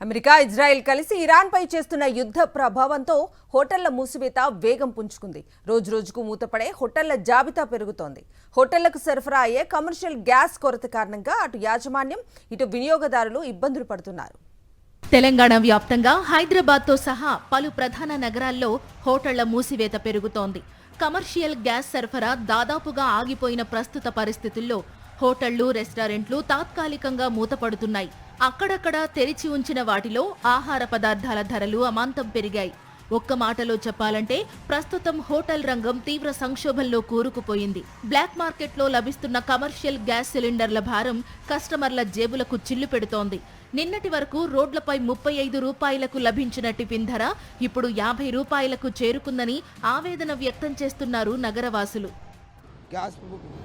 America, Israel కలిసి ఇరాన్పై చేస్తున్న యుద్ధ ప్రభావంతో హోటళ్ల మూసివేత వేగం పుంజుకుంది. రోజురోజుకు మూతపడే హోటళ్ల జాబితా పెరుగుతోంది. హోటళ్లకు సరఫరా అయ్యే కమర్షియల్ గ్యాస్ కొరత కారణంగా అటు యాజమాన్యం, ఇటు వినియోగదారులు ఇబ్బందులు పడుతున్నారు. తెలంగాణ వ్యాప్తంగా హైదరాబాద్తో సహా పలు ప్రధాన నగరాల్లో హోటళ్ల మూసివేత పెరుగుతోంది. కమర్షియల్ గ్యాస్ సరఫరా దాదాపుగా ఆగిపోయిన ప్రస్తుత పరిస్థితుల్లో హోటళ్లు, రెస్టారెంట్లు తాత్కాలికంగా మూతపడుతున్నాయి. అక్కడక్కడ తెరిచి ఉంచిన వాటిలో ఆహార పదార్థాల ధరలు అమాంతం పెరిగాయి. ఒక్క మాటలో చెప్పాలంటే ప్రస్తుతం హోటల్ రంగం తీవ్ర సంక్షోభంలో కూరుకుపోయింది. బ్లాక్ మార్కెట్లో లభిస్తున్న కమర్షియల్ గ్యాస్ సిలిండర్ల భారం కస్టమర్ల జేబులకు చిల్లు పెడుతోంది. నిన్నటి వరకు రోడ్లపై 35 రూపాయలకు లభించిన టిఫిన్ ధర ఇప్పుడు 50 రూపాయలకు చేరుకుందని ఆవేదన వ్యక్తం చేస్తున్నారు నగరవాసులు. గ్యాస్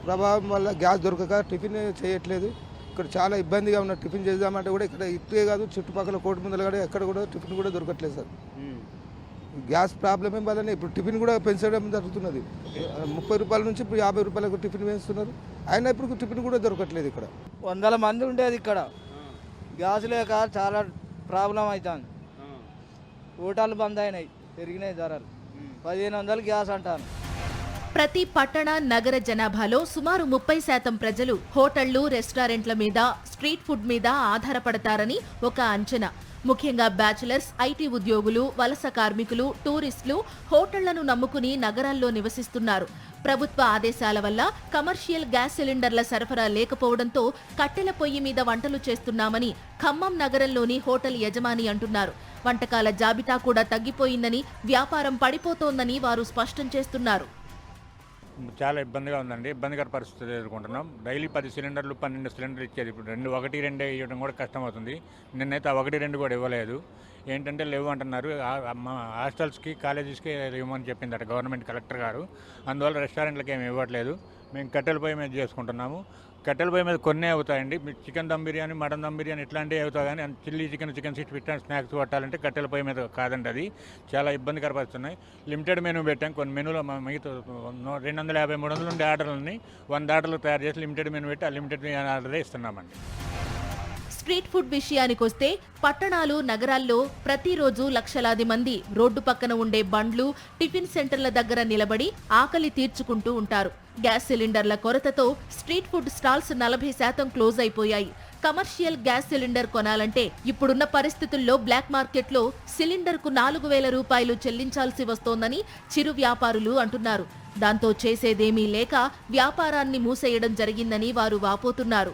ప్రభావం వల్ల గ్యాస్ దొరకక టిఫిన్ చేయట్లేదు. ఇక్కడ చాలా ఇబ్బందిగా ఉన్న. టిఫిన్ చేద్దామంటే కూడా ఇక్కడ ఇట్టే కాదు, చుట్టుపక్కల కోటి ముందర కూడా ఎక్కడ కూడా టిఫిన్ కూడా దొరకట్లేదు సార్. గ్యాస్ ప్రాబ్లం వల్లనే ఇప్పుడు టిఫిన్ కూడా పెంచడం జరుగుతున్నది. 30 రూపాయల నుంచి ఇప్పుడు 50 రూపాయలకు టిఫిన్ వేస్తున్నారు. అయినా ఇప్పుడు టిఫిన్ కూడా దొరకట్లేదు. ఇక్కడ 100 మంది ఉండేది. ఇక్కడ గ్యాస్ లేక చాలా ప్రాబ్లం అవుతుంది. హోటళ్ళు బంద్ అయినాయి, పెరిగినాయి ధరలు. 1500 గ్యాస్ అంటాను. ప్రతి పట్టణ, నగర జనాభాలో సుమారు 30% ప్రజలు హోటళ్లు, రెస్టారెంట్ల మీద, స్ట్రీట్ ఫుడ్ మీద ఆధారపడతారని ఒక అంచనా. ముఖ్యంగా బ్యాచిలర్స్, ఐటీ ఉద్యోగులు, వలస కార్మికులు, టూరిస్టులు హోటళ్లను నమ్ముకుని నగరాల్లో నివసిస్తున్నారు. ప్రభుత్వ ఆదేశాల వల్ల కమర్షియల్ గ్యాస్ సిలిండర్ల సరఫరా లేకపోవడంతో కట్టెల పొయ్యి మీద వంటలు చేస్తున్నామని ఖమ్మం నగరంలోని హోటల్ యజమాని అంటున్నారు. వంటకాల జాబితా కూడా తగ్గిపోయిందని, వ్యాపారం పడిపోతోందని వారు స్పష్టం చేస్తున్నారు. చాలా ఇబ్బందిగా ఉందండి. ఇబ్బందికర పరిస్థితులు ఎదుర్కొంటున్నాం. డైలీ 10 సిలిండర్లు 12 సిలిండర్లు ఇచ్చేది ఇప్పుడు 1-2 ఇవ్వడం కూడా కష్టం అవుతుంది. నిన్నైతే 1-2 కూడా ఇవ్వలేదు. ఏంటంటే లేవు అంటున్నారు. మా హాస్టల్స్కి, కాలేజెస్కి ఇవ్వమని చెప్పిందట గవర్నమెంట్ కలెక్టర్ గారు. అందువల్ల రెస్టారెంట్లకి ఏమి ఇవ్వట్లేదు. మేము కట్టెల పొయ్యి మీద చేసుకుంటున్నాము. కట్టెల పొయ్యి మీద కొన్నే అవుతాయండి. చికెన్ దమ్ బిర్యానీ, మటన్ దమ్ బిర్యానీ ఇట్లాంటివి అవుతాయి. కానీ chilli chicken, chicken sixty five and snacks పట్టాలంటే కట్టెల పొయ్యి మీద కాదండి. అది చాలా ఇబ్బందికర పరిస్థితున్నాయి. లిమిటెడ్ మెనూ పెట్టాం. కొన్ని మెనూలో మిగతా 250-300 ఉండే ఆర్డర్లని 100 ఆర్డర్లు తయారు చేసి లిమిటెడ్ మెనూ పెట్టి ఆ లిమిటెడ్ ఆర్డరే ఇస్తున్నామండి. స్ట్రీట్ ఫుడ్ విషయానికొస్తే పట్టణాలు, నగరాల్లో ప్రతిరోజు లక్షలాది మంది రోడ్డు పక్కన ఉండే బండ్లు, టిఫిన్ సెంటర్ల దగ్గర నిలబడి ఆకలి తీర్చుకుంటూ ఉంటారు. గ్యాస్ సిలిండర్ల కొరతతో స్ట్రీట్ ఫుడ్ స్టాల్స్ 40% క్లోజ్ అయిపోయాయి. కమర్షియల్ గ్యాస్ సిలిండర్ కొనాలంటే ఇప్పుడున్న పరిస్థితుల్లో బ్లాక్ మార్కెట్లో సిలిండర్కు 4000 రూపాయలు చెల్లించాల్సి వస్తోందని చిరు వ్యాపారులు అంటున్నారు. దాంతో చేసేదేమీ లేక వ్యాపారాన్ని మూసేయడం జరిగిందని వారు వాపోతున్నారు.